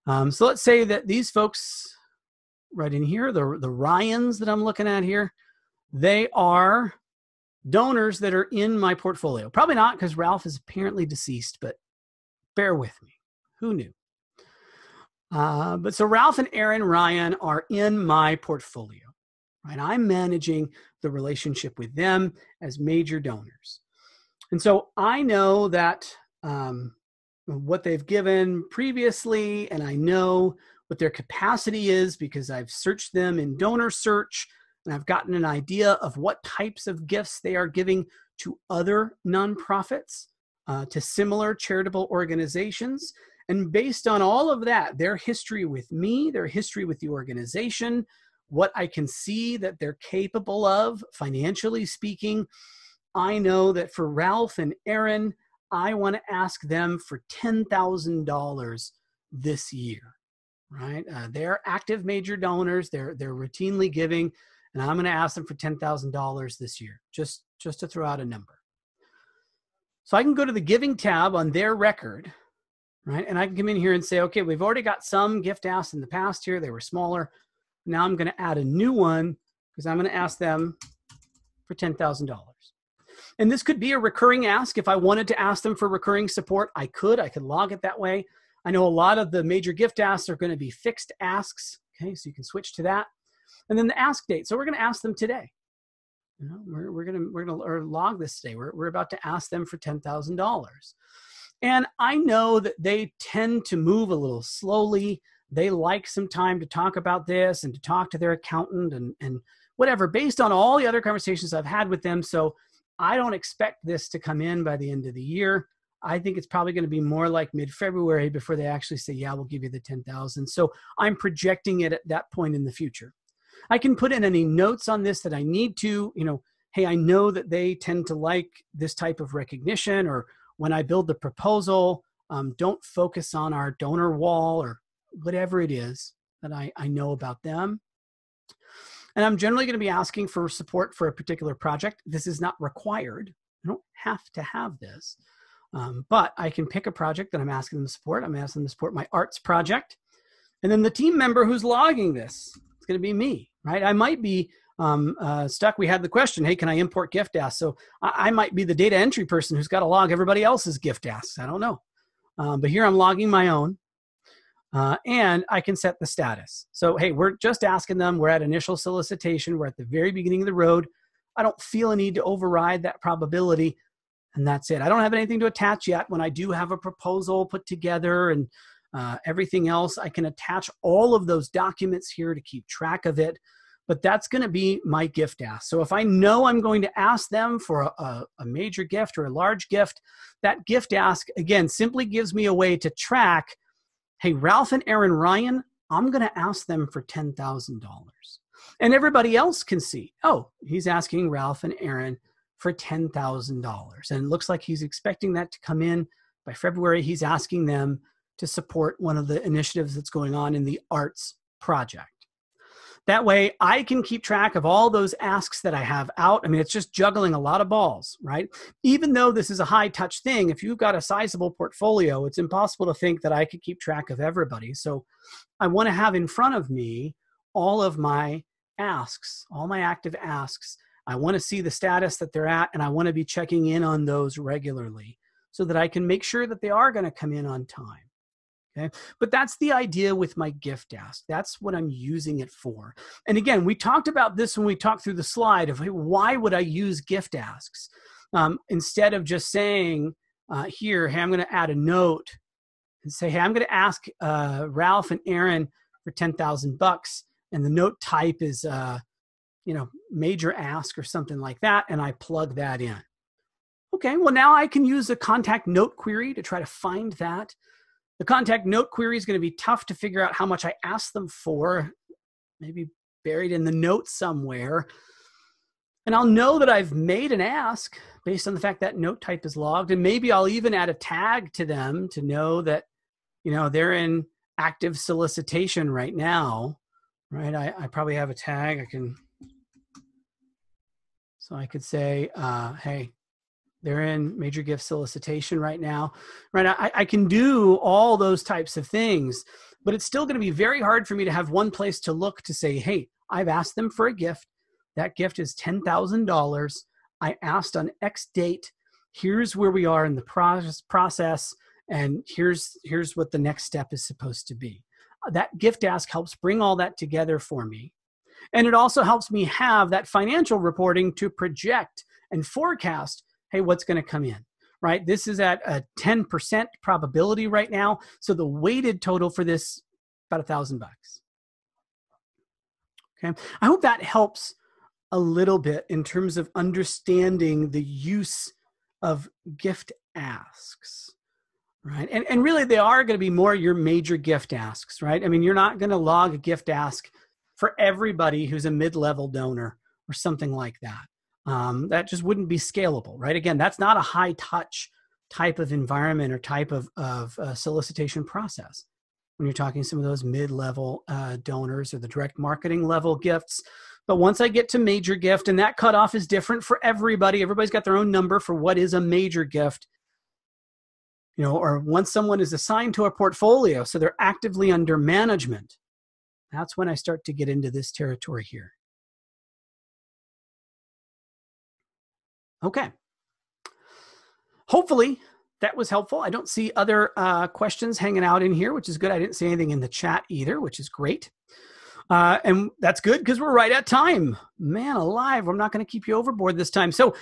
So let's say that these folks right in here, the Ryans that I'm looking at here, they are donors that are in my portfolio. Probably not, because Ralph is apparently deceased, but bear with me. Who knew? But so Ralph and Aaron Ryan are in my portfolio, right? I'm managing the relationship with them as major donors. And so I know that what they've given previously, and I know what their capacity is because I've searched them in donor search, and I've gotten an idea of what types of gifts they are giving to other nonprofits, to similar charitable organizations. And based on all of that, their history with me, their history with the organization, what I can see that they're capable of, financially speaking, I know that for Ralph and Aaron, I want to ask them for $10,000 this year, right? They're active major donors. They're routinely giving, and I'm going to ask them for $10,000 this year, just to throw out a number. So I can go to the giving tab on their record, right? And I can come in here and say, okay, we've already got some gift asks in the past here. They were smaller. Now I'm going to add a new one because I'm going to ask them for $10,000. And this could be a recurring ask. If I wanted to ask them for recurring support, I could log it that way. I know a lot of the major gift asks are going to be fixed asks. Okay, so you can switch to that. And then the ask date. So we're going to ask them today. You know, we're going to log this today. We're about to ask them for $10,000. And I know that they tend to move a little slowly. They like some time to talk about this and to talk to their accountant and whatever, based on all the other conversations I've had with them. So I don't expect this to come in by the end of the year. I think it's probably going to be more like mid-February before they actually say, yeah, we'll give you the $10,000. So I'm projecting it at that point in the future. I can put in any notes on this that I need to, hey, I know that they tend to like this type of recognition, or when I build the proposal, don't focus on our donor wall or whatever it is that I know about them. And I'm generally going to be asking for support for a particular project. This is not required. I don't have to have this. But I can pick a project that I'm asking them to support. I'm asking them to support my arts project. And then the team member who's logging this, it's going to be me, right? I might be stuck. We had the question, hey, can I import gift asks? So I might be the data entry person who's got to log everybody else's gift asks. I don't know. But here I'm logging my own. And I can set the status. So, hey, we're just asking them. We're at initial solicitation. We're at the very beginning of the road. I don't feel a need to override that probability. And that's it. I don't have anything to attach yet. When I do have a proposal put together and everything else, I can attach all of those documents here to keep track of it. But that's going to be my gift ask. So if I know I'm going to ask them for a major gift or a large gift, that gift ask, again, simply gives me a way to track, hey, Ralph and Aaron Ryan, I'm going to ask them for $10,000. And everybody else can see, oh, he's asking Ralph and Aaron for $10,000. And it looks like he's expecting that to come in by February. He's asking them to support one of the initiatives that's going on in the arts project. That way I can keep track of all those asks that I have out. I mean, it's just juggling a lot of balls, right? Even though this is a high touch thing, if you've got a sizable portfolio, it's impossible to think that I could keep track of everybody. So I want to have in front of me all of my asks, all my active asks. I want to see the status that they're at, and I want to be checking in on those regularly so that I can make sure that they are going to come in on time. Okay. But that's the idea with my gift ask. That's what I'm using it for. And again, we talked about this when we talked through the slide of, hey, why would I use gift asks? Instead of just saying here, hey, I'm going to add a note and say, hey, I'm going to ask Ralph and Aaron for $10,000, and the note type is, major ask or something like that, and I plug that in. Okay, well, now I can use a contact note query to try to find that. The contact note query is going to be tough to figure out how much I asked them for, maybe buried in the note somewhere. And I'll know that I've made an ask based on the fact that note type is logged. And maybe I'll even add a tag to them to know that, they're in active solicitation right now, right? I probably have a tag. So I could say, hey, they're in major gift solicitation right now, right? I can do all those types of things, but it's still going to be very hard for me to have one place to look to say, hey, I've asked them for a gift. That gift is $10,000. I asked on X date, here's where we are in the process, and here's what the next step is supposed to be. That gift ask helps bring all that together for me. And it also helps me have that financial reporting to project and forecast, hey, what's going to come in, right? This is at a 10% probability right now. So the weighted total for this, about $1,000. Okay. I hope that helps a little bit in terms of understanding the use of gift asks, right? And really they are going to be more your major gift asks, right? I mean, you're not going to log a gift ask for everybody who's a mid-level donor or something like that. That just wouldn't be scalable, right? Again, that's not a high touch type of environment or type of solicitation process. When you're talking some of those mid-level donors or the direct marketing level gifts. But once I get to major gift, and that cutoff is different for everybody. Everybody's got their own number for what is a major gift. You know, or once someone is assigned to a portfolio, so they're actively under management, that's when I start to get into this territory here. Okay. Hopefully that was helpful. I don't see other questions hanging out in here, which is good. I didn't see anything in the chat either, which is great. And that's good because we're right at time. Man alive, I'm not going to keep you overboard this time. So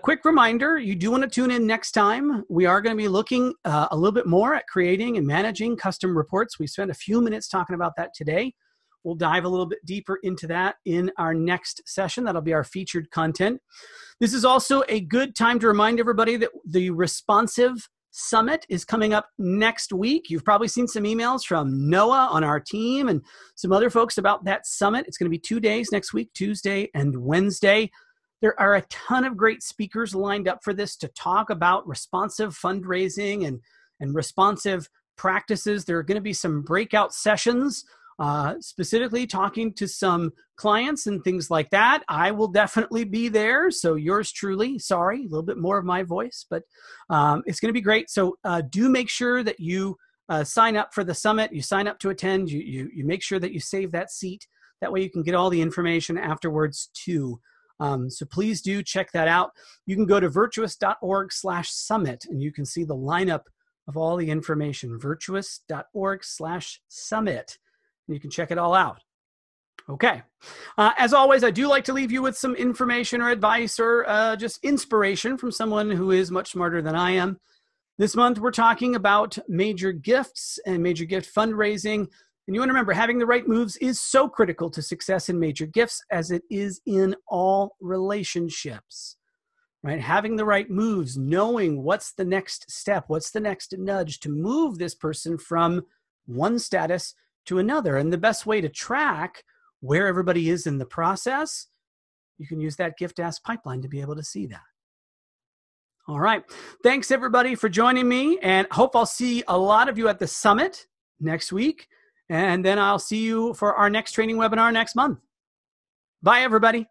quick reminder, you do want to tune in next time. We are going to be looking a little bit more at creating and managing custom reports. We spent a few minutes talking about that today. We'll dive a little bit deeper into that in our next session. That'll be our featured content. This is also a good time to remind everybody that the Responsive Summit is coming up next week. You've probably seen some emails from Noah on our team and some other folks about that summit. It's going to be 2 days next week, Tuesday and Wednesday. There are a ton of great speakers lined up for this to talk about responsive fundraising and responsive practices. There are going to be some breakout sessions specifically talking to some clients and things like that. I will definitely be there. So yours truly, sorry, a little bit more of my voice, but it's going to be great. So do make sure that you sign up for the summit. You sign up to attend. You make sure that you save that seat. That way you can get all the information afterwards too. So please do check that out. You can go to virtuous.org/summit and you can see the lineup of all the information, virtuous.org/summit. And you can check it all out. Okay. As always, I do like to leave you with some information or advice or just inspiration from someone who is much smarter than I am. This month, we're talking about major gifts and major gift fundraising. And you want to remember, having the right moves is so critical to success in major gifts as it is in all relationships, right? Having the right moves, knowing what's the next step, what's the next nudge to move this person from one status to another. And the best way to track where everybody is in the process, you can use that gift ask pipeline to be able to see that. All right. Thanks everybody for joining me, and hope I'll see a lot of you at the summit next week. And then I'll see you for our next training webinar next month. Bye everybody.